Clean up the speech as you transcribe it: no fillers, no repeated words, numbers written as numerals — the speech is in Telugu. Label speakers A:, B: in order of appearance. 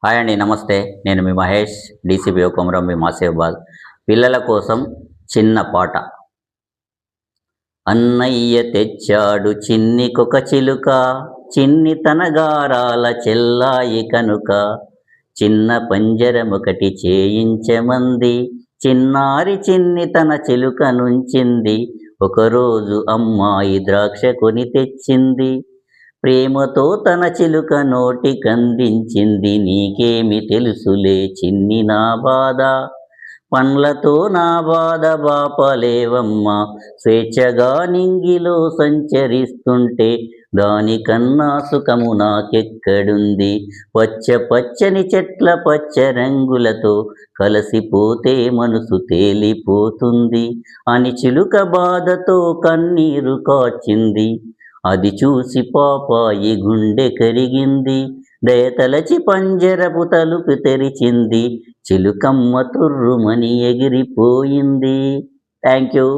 A: హాయ్ అండి. నమస్తే. నేను మీ మహేష్ డీసీపీ కొమరం భీం ఆసిఫాబాద్. పిల్లల కోసం చిన్న పాట. అన్నయ్య తెచ్చాడు చిన్నికొక చిలుక, చిన్ని తన గారాల చెల్లాయి కనుక. చిన్న పంజరమొకటి చేయించమంది, చిన్నారి చిన్ని తన చిలుక నుంచింది. ఒకరోజు అమ్మాయి ద్రాక్ష కొని తెచ్చింది, ప్రేమతో తన చిలుక నోటికందించింది. నీకేమి తెలుసులే చిన్ని నా బాధ, పండ్లతో నా బాధ బాపలేవమ్మా. స్వేచ్ఛగా నింగిలో సంచరిస్తుంటే దానికన్నా సుఖము నాకెక్కడుంది. పచ్చ పచ్చని చెట్ల పచ్చ రంగులతో కలిసిపోతే మనసు తేలిపోతుంది అని చిలుక బాధతో కన్నీరు కార్చింది. అది చూసి పాపాయి గుండె కరిగింది, దయతలచి పంజరపు తలుపు తెరిచింది. చిలుకమ్మ తుర్రుమని ఎగిరిపోయింది. Thank you.